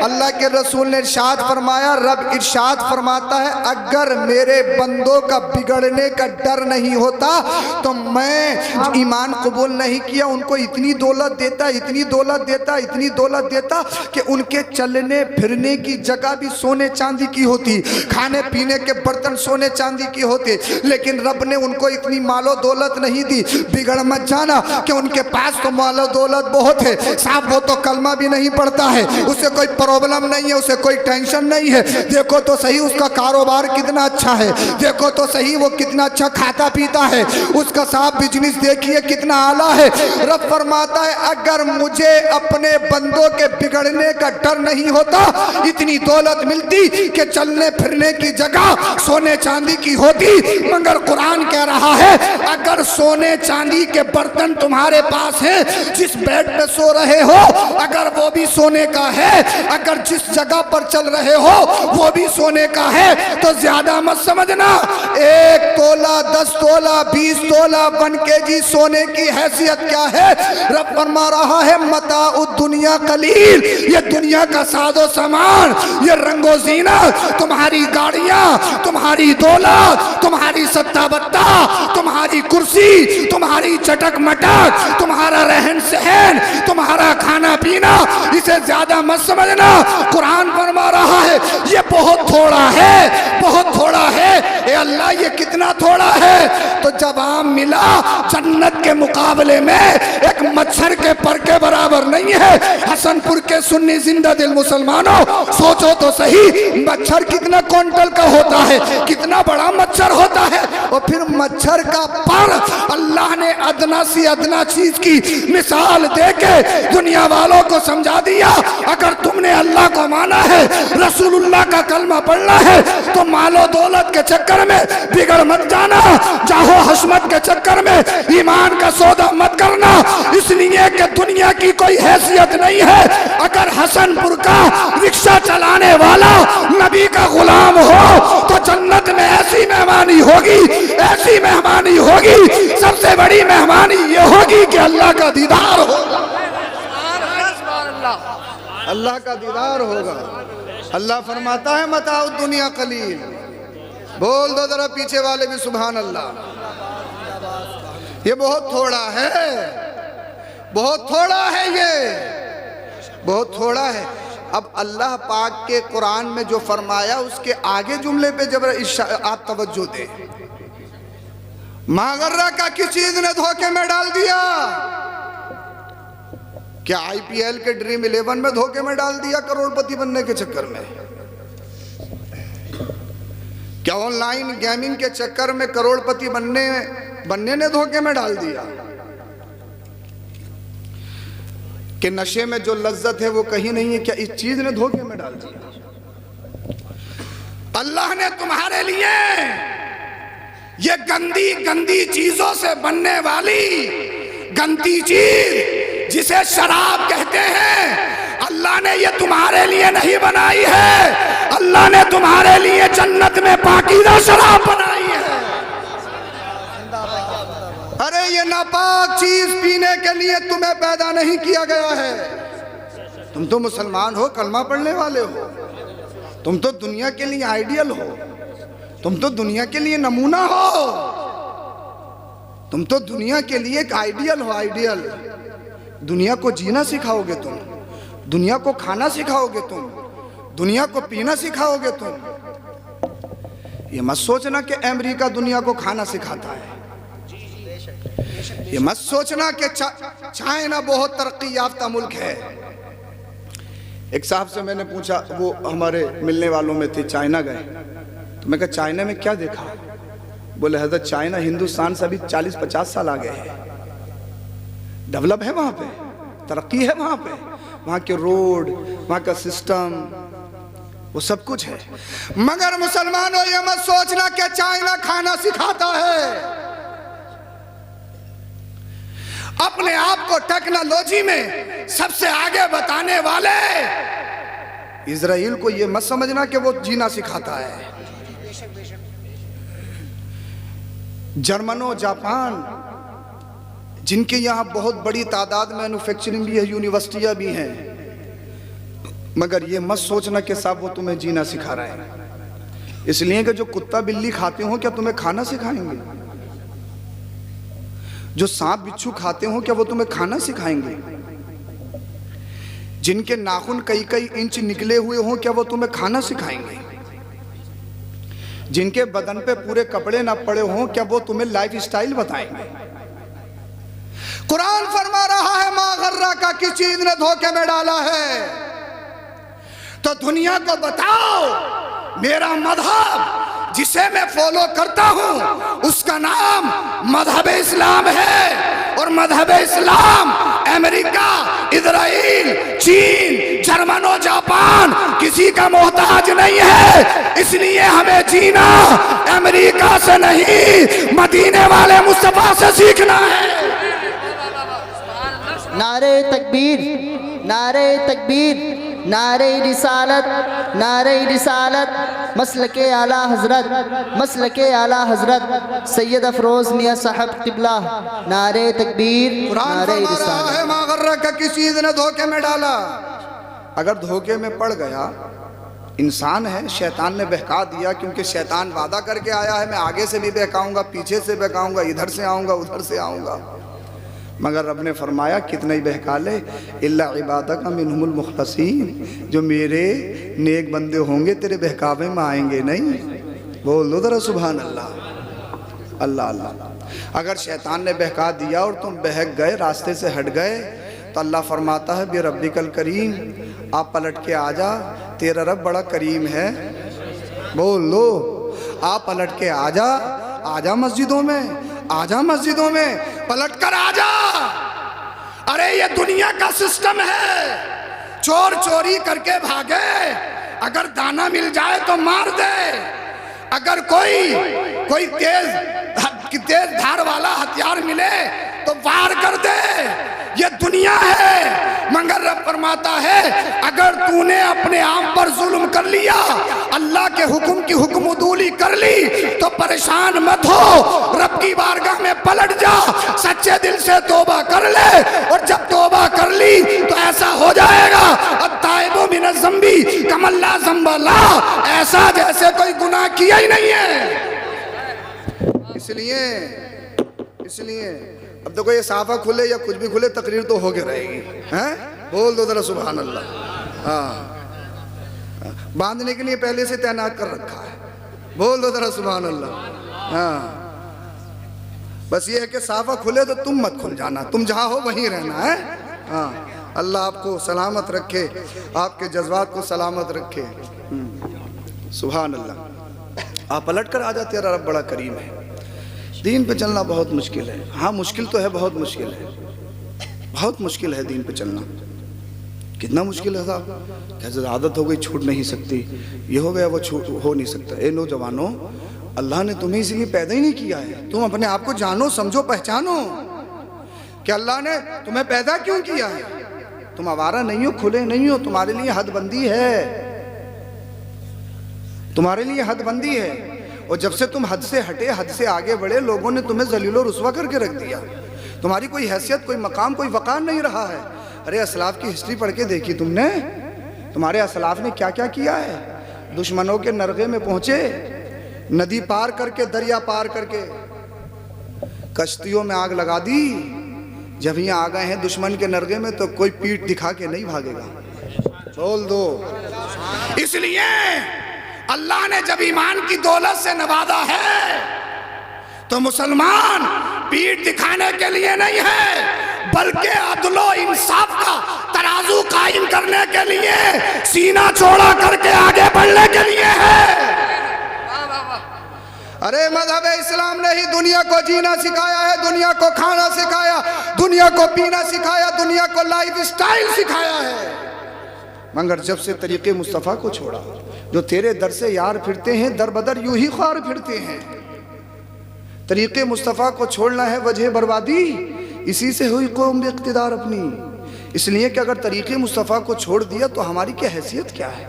अल्लाह के रसूल ने इरशाद फरमाया, रब इरशाद फरमाता है अगर मेरे बंदों का बिगड़ने का डर नहीं होता तो मैं ईमान कबूल नहीं किया। उनको इतनी दौलत देता, इतनी दौलत देता, इतनी दौलत देता कि उनके चलने फिरने की जगह भी सोने चांदी की होती, खाने पीने के बर्तन सोने चांदी की होते, लेकिन रब ने उनको इतनी मालो दौलत नहीं दी। बिगड़ मत जाना कि उनके पास तो मालो दौलत बहुत है, साहब वो तो कलमा भी नहीं पड़ता है, उसे कोई प्रॉब्लम नहीं है, उसे कोई टेंशन नहीं है। देखो तो सही उसका कारोबार कितना अच्छा है, देखो तो सही वो कितना अच्छा खाता पीता है, उसका साहब बिजनेस देखिए कितना आला है। रब फरमाता है अगर मुझे अपने बंदों के बिगड़ने का डर नहीं होता, इतनी दौलत मिलती कि चलने फिरने की जगह सोने चांदी की होती। मगर कुरान कह रहा है अगर सोने चांदी के बर्तन तुम्हारे पास हैं, जिस बेड पे सो रहे हो अगर वो भी सोने का है, अगर जिस जगह पर चल रहे हो वो भी सोने का है, तो ज्यादा मत समझना 1 तोला 10 तोला 20 तोला 1 केजी सोने की हैसियत क्या है। रब फरमा रहा है मता उद दुनिया कलील, ये दुनिया का सादो सामान, ये रंगो जीना, तुम्हारी गाड़ियां, तुम्हारी दौलत, तुम्हारी सत्ता बत्ता, तुम्हारी कुर्सी, तुम्हारी चटक मटक, तुम्हारा रहन सहन, तुम्हारा खाना पीना, इसे ज्यादा मत समझना। कुरान फरमा रहा है ये बहुत थोड़ा है, बहुत थोड़ा है। ए अल्लाह ये कितना थोड़ा है? तो जब आम मिला जन्नत के मुकाबले में एक मच्छर के पर के बराबर नहीं है। हसनपुर के सुन्नी जिंदा दिल मुसलमानों सोचो तो सही, मच्छर कितना क्विंटल का होता है, कितना बड़ा मच्छर होता है। और फिर मच्छर का पर अल्लाह ने अदना सी अदना चीज की मिसाल देके दुनिया वालों को समझा दिया अगर तुमने अल्लाह को माना है, रसूलुल्लाह का कलमा पढ़ना है, तो मालो दौलत के चक्कर में बिगड़ मत जाना, जाहो हशमत के चक्कर में ईमान का सौदा मत करना, इसलिए कि दुनिया की कोई हैसियत नहीं है। अगर हसनपुर का रिक्शा चलाने वाला नबी का गुलाम हो तो जन्नत में ऐसी मेहमानी होगी, ऐसी मेहमानी होगी, सबसे बड़ी मेहमानी ये होगी कि अल्लाह का दीदार होगा, अल्लाह का दीदार होगा। अल्लाह फरमाता है मताउ दुनिया कलील। बोल दो जरा पीछे वाले भी सुभान अल्लाह। ये बहुत थोड़ा है, बहुत थोड़ा है, ये बहुत थोड़ा है। अब अल्लाह पाक के कुरान में जो फरमाया उसके आगे जुमले पे जब आप तवज्जो दे। मागर्रा का किस चीज ने धोखे में डाल दिया? क्या आईपीएल के ड्रीम 11 में धोखे में डाल दिया करोड़पति बनने के चक्कर में? क्या ऑनलाइन गेमिंग के चक्कर में करोड़पति बनने ने धोखे में डाल दिया? कि नशे में जो लज्जत है वो कहीं नहीं है, क्या इस चीज ने धोखे में डाल दिया? अल्लाह ने तुम्हारे लिए ये गंदी गंदी चीजों से बनने वाली गंदी चीज जिसे शराब कहते हैं, अल्लाह ने ये तुम्हारे लिए नहीं बनाई है। अल्लाह ने तुम्हारे लिए जन्नत में पाकीज़ा शराब बनाई है। अरे ये नापाक चीज पीने के लिए तुम्हें पैदा नहीं किया गया है। तुम तो मुसलमान हो, कलमा पढ़ने वाले हो, तुम तो दुनिया के लिए आइडियल हो, तुम तो दुनिया के लिए नमूना हो, तुम तो दुनिया के लिए एक आइडियल हो, आइडियल। दुनिया को जीना सिखाओगे तुम, दुनिया को खाना सिखाओगे तुम, दुनिया को पीना सिखाओगे तुम। ये मत सोचना कि अमेरिका दुनिया को खाना सिखाता है, ये मत सोचना कि चाइना बहुत तरक्की याफ्ता मुल्क है। एक साहब से मैंने पूछा, वो हमारे मिलने वालों में थे, चाइना गए, तो मैं कहा चाइना में क्या देखा? बोले हजरत चाइना हिंदुस्तान से अभी 40-50 साल आगे है, डेवलप है, वहां पे तरक्की है, वहां पे वहां के रोड, वहां का सिस्टम, वो सब कुछ है। मगर मुसलमानों ये मत सोचना कि चाइना खाना सिखाता है। अपने आप को टेक्नोलॉजी में सबसे आगे बताने वाले इजराइल को ये मत समझना कि वो जीना सिखाता है। जर्मनो, जापान, जिनके यहाँ बहुत बड़ी तादाद में मैन्युफैक्चरिंग भी है, यूनिवर्सिटियां भी हैं, मगर ये मत सोचना कि साहब वो तुम्हें जीना सिखा रहा है, इसलिए कि जो कुत्ता बिल्ली खाते हो क्या तुम्हें खाना सिखाएंगे? जो सांप बिच्छू खाते हो क्या वो तुम्हें खाना सिखाएंगे? जिनके नाखून कई कई इंच निकले हुए हो क्या वो तुम्हें खाना सिखाएंगे? जिनके बदन पे पूरे कपड़े ना पड़े हो क्या वो तुम्हें लाइफ स्टाइल बताएंगे? कुरान फरमा रहा है मा गर्रा का किस चीज ने धोखे में डाला है? तो दुनिया को बताओ मेरा मजहब जिसे मैं फॉलो करता हूं उसका नाम मजहब इस्लाम है, और मजहब इस्लाम अमेरिका, इजराइल, चीन, जर्मन और जापान किसी का मोहताज नहीं है। इसलिए हमें जीना अमेरिका से नहीं मदीने वाले मुस्तफा से सीखना है। नारे तकबीर, नारे तकबीर, नारे रिसालत, नारे रिसालत, मसलके आला हजरत, मसलके आला हजरत सैयद अफरोज मियाँ साहब किबला। नारे तकबीर, नारे रिसालत। मा गर्रा का किस चीज ने धोखे में डाला? अगर धोखे में पड़ गया, इंसान है, शैतान ने बहका दिया, क्योंकि शैतान वादा करके आया है मैं आगे से भी बहकाऊंगा, पीछे से बहकाऊंगा, इधर से आऊंगा, उधर से आऊंगा। मगर रब ने फरमाया कितना ही बहका ले, इल्ला इबादका मिनहुमुल मुखलसीन, जो मेरे नेक बंदे होंगे तेरे बहकावे में आएंगे नहीं। बोल दो जरा सुभान अल्लाह, अल्लाह अल्लाह। अगर शैतान ने बहका दिया और तुम बहक गए, रास्ते से हट गए, तो अल्लाह फरमाता है बे रब्बिकल करीम, आप पलट के आ जा, तेरा रब बड़ा करीम है। बोल लो, आप पलट के आ जा, आजा मस्जिदों में, आजा मस्जिदों में, पलट कर आजा। अरे ये दुनिया का सिस्टम है, चोर चोरी करके भागे, अगर दाना मिल जाए तो मार दे, अगर कोई तेज धार वाला हथियार मिले तो वार कर दे। ये दुनिया है। मगर रब फरमाता है अगर तूने अपने आप पर जुल्म कर लिया, अल्लाह के हुक्म की हुक्मदूली कर ली, तो परेशान मत हो, रब की बारगाह में पलट जा, सच्चे दिल से तौबा कर ले, और जब तौबा कर ली तो ऐसा हो जाएगा अत्ताइबु मिन ज़ंबी कमल्ला ज़ंबला, ऐसा जैसे कोई गुनाह किया ही नहीं है। इसलिए अब देखो ये साफा खुले या कुछ भी खुले, तकरीर तो होके रहेगी, हैं? बोल दो जरा सुभान अल्लाह। हाँ, बांधने के लिए पहले से तैनात कर रखा है। बोल दो जरा सुभान अल्लाह। हाँ, बस ये है कि साफा खुले तो तुम मत खुल जाना, तुम जहाँ हो वहीं रहना है। हाँ, अल्लाह आपको सलामत रखे, आपके जज्बात को सलामत रखे। सुभान अल्लाह। आप पलट कर आ जाते, तेरा रब बड़ा करीम है। दीन पे चलना बहुत मुश्किल है। हाँ, मुश्किल तो है, बहुत मुश्किल है, बहुत मुश्किल है दीन पे चलना। कितना मुश्किल है साहब, कैसे आदत हो गई, छूट नहीं सकती, ये हो गया वो छूट हो नहीं सकता। ए नौजवानों, अल्लाह ने तुम्हें इसलिए पैदा ही नहीं किया है। तुम अपने आप को जानो, समझो, पहचानो कि अल्लाह ने तुम्हें पैदा क्यों किया है। तुम आवारा नहीं हो, खुले नहीं हो, तुम्हारे लिए हदबंदी है, तुम्हारे लिए हदबंदी है। और जब से तुम हद से हटे, हद से आगे बढ़े, लोगों ने तुम्हें जलीलो रुस्वा करके रख दिया। तुम्हारी कोई हैसियत, कोई मकाम, कोई वक़ार नहीं रहा है। अरे असलाफ की हिस्ट्री पढ़ के देखी तुमने, तुम्हारे असलाफ ने क्या क्या किया है। दुश्मनों के नरगे में पहुंचे, नदी पार करके, दरिया पार करके, कश्तियों में आग लगा दी। जब यहाँ आ गए हैं दुश्मन के नरगे में तो कोई पीठ दिखा के नहीं भागेगा। बोल दो। इसलिए अल्लाह ने जब ईमान की दौलत से नवाजा है तो मुसलमान पीठ दिखाने के लिए नहीं है, बल्कि अदलो इंसाफ का तराजू कायम करने के लिए, सीना चौड़ा करके आगे बढ़ने के लिए है। अरे मजहब इस्लाम ने ही दुनिया को जीना सिखाया है, दुनिया को खाना सिखाया, दुनिया को पीना सिखाया, दुनिया को लाइफ स्टाइल सिखाया है। मगर जब से तरीके मुस्तफ़ा को छोड़ा, जो तेरे दर से यार फिरते हैं, दर बदर यूं ही ख्वार फिरते हैं। तरीके मुस्तफ़ा को छोड़ना है वजह बर्बादी, इसी से हुई कौम में इक़्तिदार अपनी। इसलिए कि अगर तरीके मुस्तफ़ा को छोड़ दिया तो हमारी क्या हैसियत क्या है,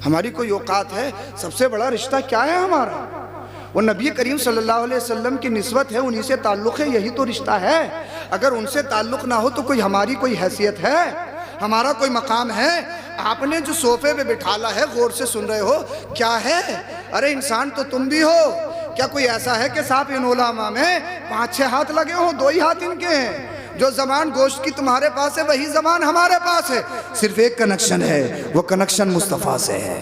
हमारी कोई औकात है। सबसे बड़ा रिश्ता क्या है हमारा, वो नबी करीम सल्लल्लाहु अलैहि वसल्लम की निस्बत है, उन्हीं से ताल्लुक़ है, यही तो रिश्ता है। अगर उनसे ताल्लुक़ ना हो तो कोई हमारी कोई हैसियत है। हमारा कोई मकाम है? आपने जो सोफे पे बिठाला है, गौर से सुन रहे हो, क्या है? अरे इंसान तो तुम भी हो। क्या कोई ऐसा है कि साहब इन उलमा में 5-6 हाथ लगे हों? 2 ही हाथ इनके हैं। जो जबान गोश्त की तुम्हारे पास है, वही जबान हमारे पास है। सिर्फ एक कनेक्शन है, वो कनेक्शन मुस्तफ़ा से है,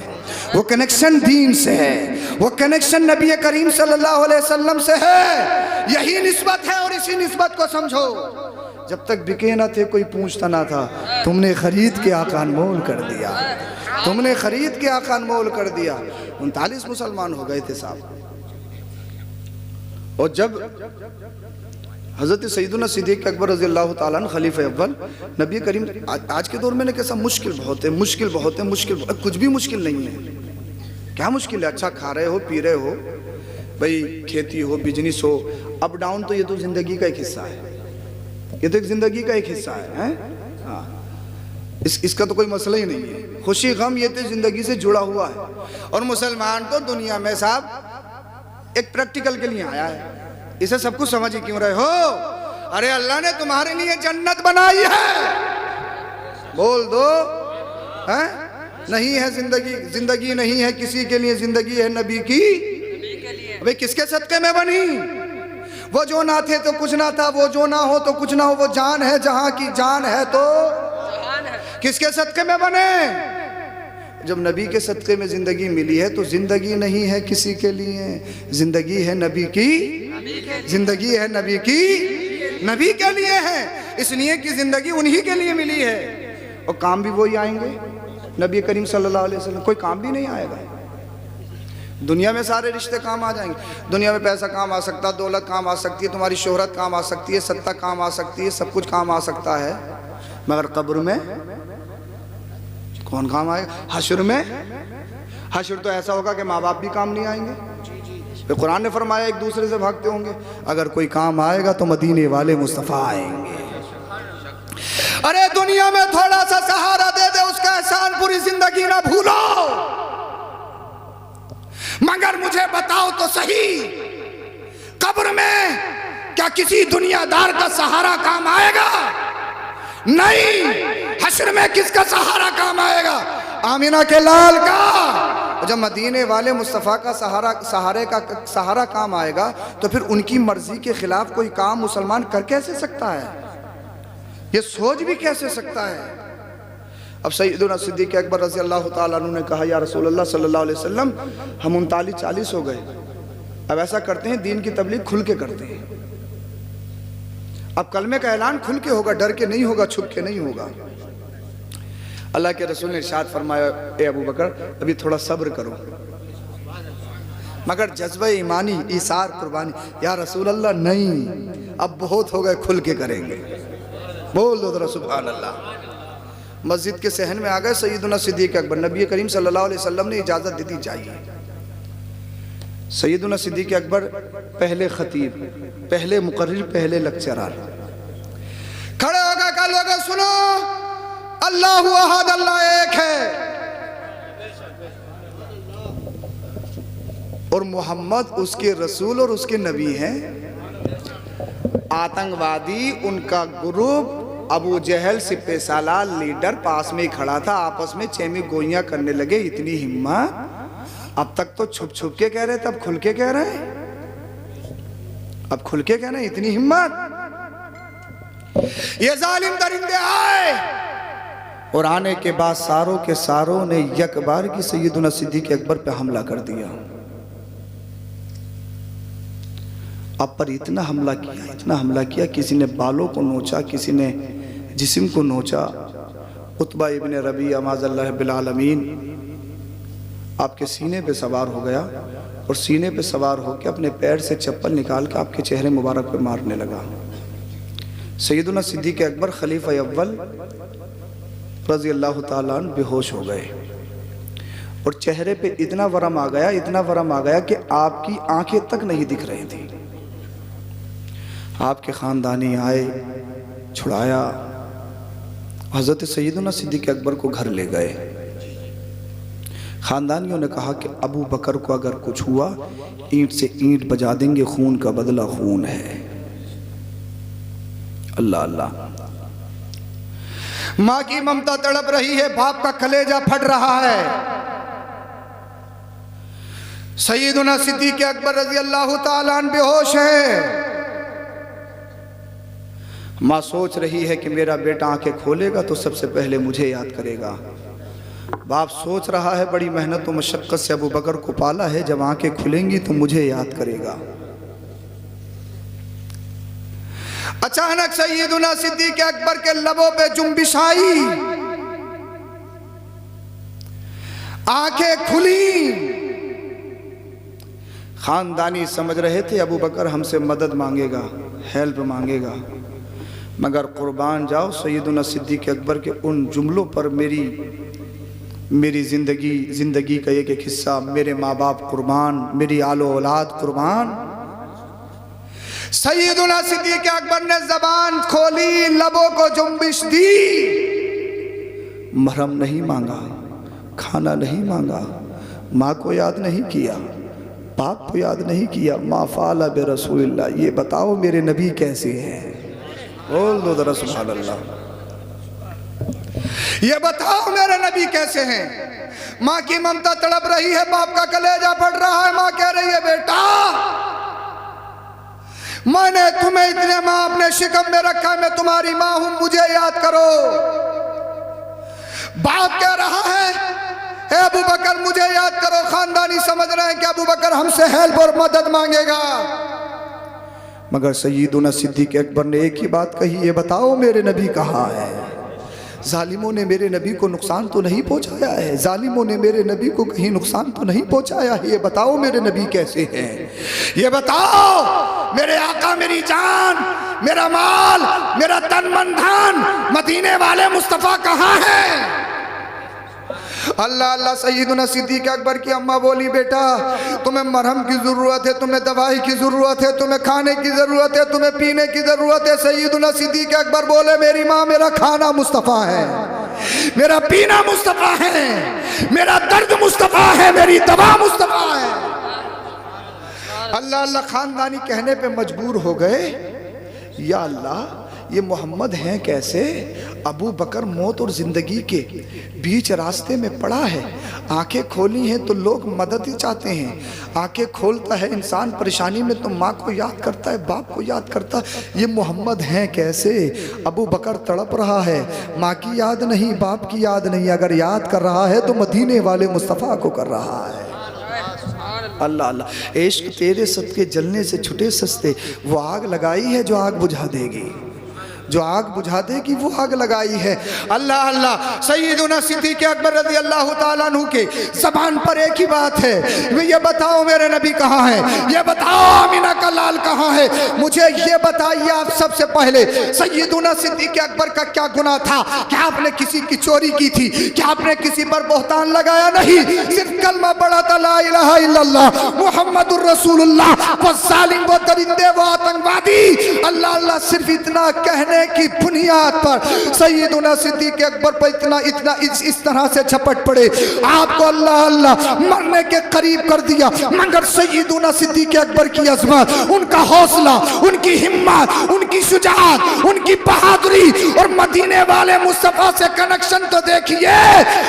वो कनेक्शन दीन से है, वो कनेक्शन नबी करीम सल्लल्लाहु अलैहि वसल्लम से है। यही निस्बत है और इसी निस्बत को समझो। जब तक बिके ना थे कोई पूछता ना था, तुमने खरीद के आका अनमोल कर दिया, तुमने खरीद के आका अनमोल कर दिया। 39 मुसलमान हो गए थे साहब। और जब हज़रत सैयदुना सिद्दीक़ अकबर रज़ी अल्लाह ताला अन्हु खलीफा अव्वल नबी करीम, आज के दौर में ना कैसा मुश्किल बहुत है, मुश्किल बहुत है, मुश्किल कुछ भी मुश्किल नहीं है। क्या मुश्किल है? अच्छा खा रहे हो, पी रहे हो, भाई खेती हो, बिजनेस हो, अप डाउन तो ये तो ज़िंदगी का एक हिस्सा है, ये तो एक ज़िंदगी का एक हिस्सा है। हाँ, इसका तो कोई मसला ही नहीं है। खुशी गम ये तो ज़िंदगी से जुड़ा हुआ है। और मुसलमान तो दुनिया में साहब एक प्रैक्टिकल के लिए आया है। इसे सब कुछ समझ ही क्यों रहे हो? अरे अल्लाह ने तुम्हारे लिए जन्नत बनाई है, बोल दो है? नहीं है जिंदगी, जिंदगी नहीं है किसी के लिए, जिंदगी है नबी की। अबे किसके सदके में बनी? वो जो ना थे तो कुछ ना था, वो जो ना हो तो कुछ ना हो, वो जान है जहां की जान है तो किसके सदके में बने? जब नबी के सदक़े में ज़िंदगी मिली है तो ज़िंदगी नहीं है किसी के लिए, ज़िंदगी है नबी की, ज़िंदगी है नबी की, नबी के लिए है, इसलिए कि ज़िंदगी उन्हीं के लिए मिली है। और काम भी वही आएंगे, नबी करीम सल्लल्लाहु अलैहि वसल्लम। कोई काम भी नहीं आएगा। दुनिया में सारे रिश्ते काम आ जाएंगे। दुनिया में पैसा काम आ सकता है, दौलत काम आ सकती है, तुम्हारी शोहरत काम आ सकती है, सत्ता काम आ सकती है, सब कुछ काम आ सकता है, मगर कब्र में कौन काम आएगा? हश्र में, हश्र तो ऐसा होगा कि माँ बाप भी काम नहीं आएंगे। तो कुरान ने फरमाया एक दूसरे से भागते होंगे। अगर कोई काम आएगा तो मदीने वाले मुस्तफ़ा आएंगे। अरे दुनिया में थोड़ा सा सहारा दे दे, उसका एहसान पूरी जिंदगी ना भूलो। मगर मुझे बताओ तो सही, कब्र में क्या किसी दुनियादार का सहारा काम आएगा? नहीं। हश्र में किसका सहारा काम आएगा? आमिना के लाल का। जब मदीने वाले मुस्तफ़ा का सहारा काम आएगा तो फिर उनकी मर्जी के खिलाफ कोई काम मुसलमान कर कैसे सकता है? ये सोच भी कैसे सकता है? अब सैयदुना सिद्दीक़ अकबर रज़ी अल्लाह ताला अन्हु ने कहा, या रसूल अल्लाह सल्लल्लाहु अलैहि वसल्लम, हम 39-40 हो गए, अब ऐसा करते हैं दीन की तबलीग खुल के करते हैं। अब कलमे का ऐलान खुल के होगा, डर के नहीं होगा, छुप के नहीं होगा। अल्लाह के रसूल ने इरशाद फरमाया, ए अबू बकर अभी थोड़ा सब्र करो, मगर जज्बा ईमानी, ईसार, कुर्बानी, या रसूल अल्लाह नहीं अब बहुत हो गए, खुल के करेंगे। बोल दो जरा सुभान अल्लाह। मस्जिद के सहन में आ गए सैयदुना सिद्दीक़ अकबर, नबी करीम सल्लल्लाहु अलैहि वसल्लम ने इजाज़त दे दी चाहिए। सैयदुना सिद्दीक़ अकबर पहले खतीब, पहले मुकर्रिर, पहले लेक्चरर खड़े हो गए। कहा लोगों सुनो, अल्लाह अहद, अल्लाह एक है, और मोहम्मद उसके रसूल और उसके नबी हैं। आतंकवादी, उनका ग्रुप, अबू जहल, सिपे सालार लीडर पास में ही खड़ा था, आपस में चेमी गोइयां करने लगे। इतनी हिम्मत! अब तक तो छुप छुप के कह रहे थे, अब खुल के कह रहे हैं, अब खुल के कह रहे हैं। इतनी हिम्मत! ये जालिम दरिंदे आए और आने के बाद सारों के सारों ने एक बार की सैयदुना सिद्दीक़ अकबर पे हमला कर दिया। अब पर इतना हमला किया, इतना हमला किया, किसी ने बालों को नोचा, किसी ने जिस्म को नोचा। उतबा इब्ने रबीआ माज़ल्लाह बिल आलमीन आपके सीने पे सवार हो गया और सीने पे सवार होकर अपने पैर से चप्पल निकाल के आपके चेहरे मुबारक पे मारने लगा। सैयदुना सिद्दीक़ अकबर खलीफा अव्वल रज़ी अल्लाह ताला अन्हु बेहोश हो गए और चेहरे पे इतना वरम आ गया, इतना वरम आ गया कि आपकी आंखें तक नहीं दिख रही थी। आपके ख़ानदानी आए, छुड़ाया, हज़रत सैयदुना सिद्दीक़ अकबर को घर ले गए। ख़ानदानियों ने कहा कि अबू बकर को अगर कुछ हुआ ईंट से ईंट बजा देंगे, खून का बदला खून है। अल्लाह अल्लाह। माँ की ममता तड़प रही है, बाप का कलेजा फट रहा है। सैयदुना सिद्दीक़ अकबर रज़ी अल्लाह ताला अन्हु बेहोश है। माँ सोच रही है कि मेरा बेटा आंखें खोलेगा तो सबसे पहले मुझे याद करेगा। बाप सोच रहा है बड़ी मेहनत और मशक्क़त से अबू बकर को पाला है, जब आंखें खुलेंगी तो मुझे याद करेगा। अचानक सैयदुना सिद्दीक़ अकबर के लबों पे जुम्बिश आई, आंखें खुली। खानदानी समझ रहे थे अबू बकर हमसे मदद मांगेगा, हेल्प मांगेगा, मगर कुर्बान जाओ सैयदुना सिद्दीक़ अकबर के उन जुमलों पर मेरी ज़िंदगी का एक एक हिस्सा, मेरे माँ बाप कुर्बान, मेरी आलो औलाद कुर्बान। सैयदुना सिद्दीक़ अकबर ने ज़बान खोली, लबों को जुम्बिश दी, मरहम नहीं मांगा, खाना नहीं मांगा, माँ को याद नहीं किया, बाप को याद नहीं किया। मा फ़अल बि रसूलिल्लाह, ये बताओ मेरे नबी कैसे हैं? बोल दो दरा सुभान अल्लाह। ये बताओ मेरे नबी कैसे हैं? माँ की ममता तड़प रही है, बाप का कलेजा फट रहा है। माँ कह रही है बेटा, मैंने तुम्हें इतने माँ अपने शिकम में रखा, मैं तुम्हारी माँ हूं, मुझे याद करो। बाप कह रहा है ए अबू बकर मुझे याद करो। खानदानी समझ रहे हैं कि अबू बकर हमसे हेल्प और मदद मांगेगा, मगर सैयदुना सिद्दीक़ अकबर ने एक ही बात कही, ये बताओ मेरे नबी कहाँ है? जालिमों ने मेरे नबी को नुकसान तो नहीं पहुंचाया है? जालिमों ने मेरे नबी को कहीं नुकसान तो नहीं पहुंचाया है? ये बताओ मेरे नबी कैसे हैं? ये बताओ मेरे आका, मेरी जान, मेरा माल, मेरा तन मन धन, मदीने वाले मुस्तफ़ा कहाँ हैं? अल्लाह अल्लाह। सैयदुना सिद्दीक़ अकबर की अम्मा बोली, बेटा तुम्हें मरहम की ज़रूरत है, तुम्हें दवाई की ज़रूरत है, तुम्हें खाने की ज़रूरत है, तुम्हें पीने की ज़रूरत है। सैयदुना सिद्दीक़ अकबर बोले, मेरी माँ, मेरा खाना मुस्तफ़ा है, मेरा पीना मुस्तफ़ा है, मेरा दर्द मुस्तफ़ा है, मेरी दवा मुस्तफ़ा है। अल्लाह अल्लाह। खानदानी कहने पे मजबूर हो गए, या अल्लाह ये मोहम्मद हैं कैसे? अबू बकर मौत और ज़िंदगी के बीच रास्ते में पड़ा है, आंखें खोली हैं तो लोग मदद ही चाहते हैं। आंखें खोलता है इंसान परेशानी में तो माँ को याद करता है, बाप को याद करता है। ये मोहम्मद हैं कैसे? अबू बकर तड़प रहा है, माँ की याद नहीं, बाप की याद नहीं, अगर याद कर रहा है तो मदीने वाले मुस्तफ़ा को कर रहा है। अल्लाह अल्लाह। इश्क तेरे सदके जलने से छुटे सस्ते, वो आग लगाई है जो आग बुझा देगी, जो आग बुझा देगी वो आग लगाई है। अल्लाह अल्लाह। सैयदुना सिद्दीक़ अकबर रज़ी अल्लाह ताला अन्हु के ज़बान पर एक ही बात है, ये बताओ मेरे नबी कहाँ हैं? ये बताओ आमिना का लाल कहाँ है? मुझे ये बताइए आप सबसे पहले, सैयदुना सिद्दीक़ अकबर का क्या गुनाह था? क्या आपने किसी की चोरी की थी? क्या आपने किसी पर बहतान लगाया? नहीं, सिर्फ कलमा पढ़ा था, ला इलाहा इल्लल्लाह मुहम्मदुर रसूलुल्लाह, वो जालिम, वो दरिंदे, वो आतंकवादी। अल्लाह अल्लाह। सिर्फ इतना कहने की बुनियाद पर सैयदुना सिद्दीक़ अकबर पर इतना इस तरह से झपट पड़े, आपको अल्लाह अल्लाह मरने के करीब कर दिया। मगर सैयदुना सिद्दीक़ अकबर की अज़मत, उनका हौसला, उनकी हिम्मत, उनकी शुजाअत, उनकी बहादुरी और मदीने वाले मुस्तफ़ा से कनेक्शन तो देखिए।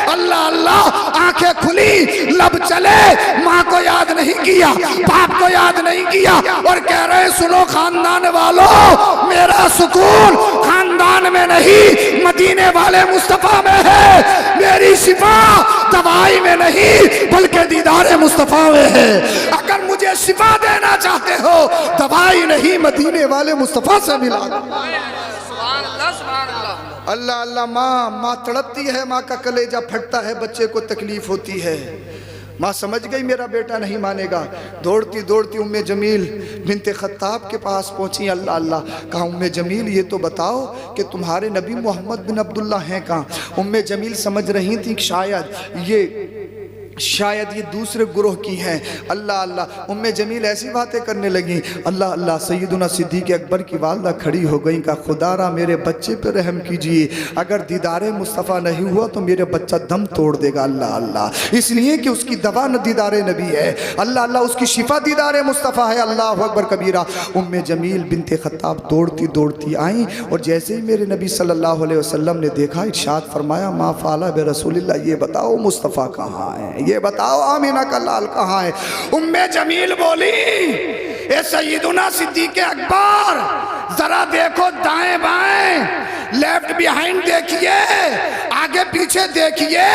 अल्लाह अल्लाह। आंखें खुली, लब चले, माँ को याद नहीं किया, बाप को याद नहीं किया, और कह रहे सुनो खानदान वालों, मेरा सुकून खानदान में नहीं, मदीने वाले मुस्तफ़ा में है। मेरी शिफा दवाई में नहीं, बल्कि दीदार मुस्तफ़ा में है। अगर मुझे शिफा देना चाहते हो, दवाई नहीं, मदीने वाले मुस्तफ़ा से मिला दो। अल्लाह अल्लाह। माँ तड़पती है, माँ का कलेजा फटता है, बच्चे को तकलीफ होती है। माँ समझ गई मेरा बेटा नहीं मानेगा। दौड़ती दौड़ती उम्मे जमील बिनते खत्ताब के पास पहुंची। अल्लाह अल्लाह। कहा उम्मे जमील ये तो बताओ कि तुम्हारे नबी मोहम्मद बिन अब्दुल्ला हैं कहाँ? उम्मे जमील समझ रही थी कि शायद शायद ये दूसरे गुरोह की हैं। अल्लाह अल्लाह। उम्मे जमील ऐसी बातें करने लगी। अल्लाह अल्लाह। सैयदुना सिद्दीक़ अकबर की वालदा खड़ी हो गई, कहा खुदारा मेरे बच्चे पे रहम कीजिए, अगर दीदारे मुस्तफ़ा नहीं हुआ तो मेरे बच्चा दम तोड़ देगा। अल्लाह अल्लाह। इसलिए कि उसकी दवा न दीदारे नबी है। अल्लाह अल्लाह। उसकी शिफा दीदारे मुस्तफ़ा है। अल्लाह अकबर कबीरा। उम्मे जमील बिनते खत्ताब दौड़ती दौड़ती आई और जैसे ही मेरे नबी सल्लल्लाहु अलैहि वसल्लम ने देखा, इरशाद फरमाया मा फ़ाला बे रसूलिल्लाह, ये बताओ मुस्तफ़ा कहाँ है, ये बताओ आमीना का लाल कहाँ है। उम्मे जमील बोली, ए सैयदुना सिद्दीक़ अकबर जरा देखो दाएं बाएं, लेफ्ट बिहाइंड देखिए, आगे पीछे देखिए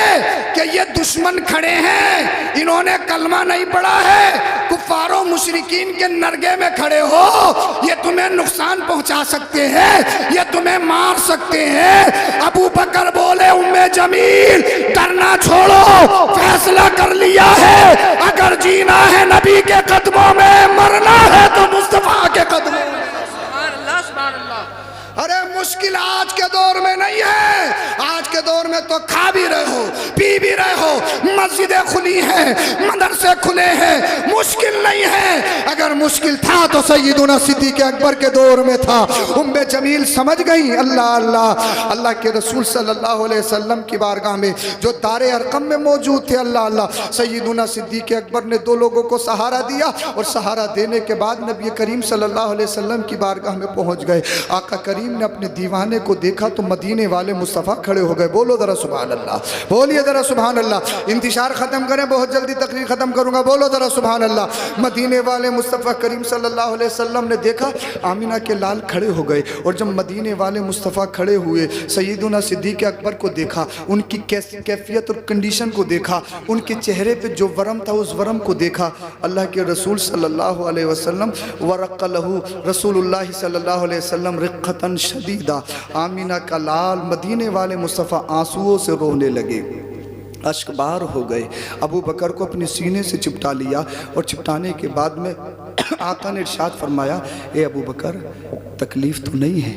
कि ये दुश्मन खड़े हैं, इन्होंने कलमा नहीं पढ़ा है, कुफ्फारों मुशरिकीन के नरगे में खड़े हो, ये तुम्हें नुकसान पहुंचा सकते हैं, ये तुम्हें मार सकते हैं। अबू बकर बोले, उम्मे जमील डरना छोड़ो, फैसला कर लिया है, अगर जीना है नबी के कदमों में, मरना है तो मुस्तफा के कदमों में। अरे मुश्किल आज के दौर में नहीं है, आज के दौर में तो खा भी रहे हो, पी भी रहे हो, मस्जिदें खुली हैं, मदरसे खुले हैं, मुश्किल नहीं है। अगर मुश्किल था तो सैयदुना सिद्दीक़ अकबर के दौर में था। उम्मे जमील समझ गई। अल्लाह अल्लाह। अल्लाह के रसूल सल्लल्लाहु अलैहि वसल्लम की बारगाह में जो दारे अरकम में मौजूद थे, अल्लाह अल्लाह, सैयदुना सिद्दीक़ अकबर ने दो लोगों को सहारा दिया और सहारा देने के बाद नबी करीम सल्लल्लाहु अलैहि वसल्लम की बारगाह में पहुँच गए। आका करीम ने अपने दीवाने को देखा तो मदीने वाले मुस्तफ़ा खड़े हो गए। बोलो जरा सुभान अल्लाह, बोलिए जरा सुभान अल्लाह। इंतशार ख़त्म करें, बहुत जल्दी तकरीर ख़त्म करूँगा। बोलो जरा सुभान अल्लाह। मदीने वाले मुस्तफ़ा करीम सल्लल्लाहु अलैहि वसल्लम ने देखा आमिना के लाल खड़े हो गए और जब मदीने वाले मुस्तफ़ा खड़े हुए, सैयदुना सिद्दीक़ अकबर को देखा, उनकी कैफियत और कंडीशन को देखा, उनके चेहरे पे जो वरम था उस वरम को देखा। अल्लाह के रसूल सल्लल्लाहु अलैहि वसल्लम वरक़लहु रसूलुल्लाह सल्लल्लाहु अलैहि वसल्लम रिक़्क़तन शदीदा, आमिना का लाल मदीने वाले मुस्तफ़ा आंसुओं से रोने लगे, अश्कबार हो गए। अबू बकर को अपने सीने से चिपटा लिया और चिपटाने के बाद में आका ने इरशाद फरमाया, ए अबू बकर तकलीफ़ तो नहीं है,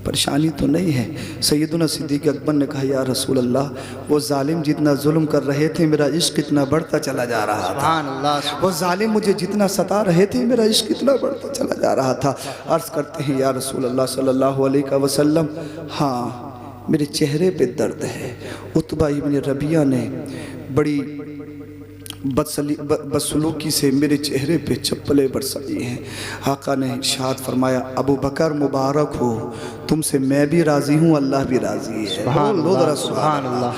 परेशानी तो नहीं है। सैयदुना सिद्दीक़ अकबर ने कहा, या रसूल अल्लाह, वो जालिम जितना जुल्म कर रहे थे मेरा इश्क इतना बढ़ता चला जा रहा था। वो जालिम मुझे जितना सता रहे थे मेरा इश्क इतना बढ़ता चला जा रहा था। अर्ज़ करते हैं, या रसूल अल्लाह सल्लल्लाहु अलैहि वसल्लम, हाँ मेरे चेहरे पे दर्द है। उतबा इब्न रबिया ने बड़ी बदसलूकी से मेरे चेहरे पे चप्पलें बरसाई हैं। आका ने इरशाद फरमाया, अबू बकर मुबारक हो, तुमसे मैं भी राज़ी हूँ, अल्लाह भी राज़ी है। सुभान अल्लाह।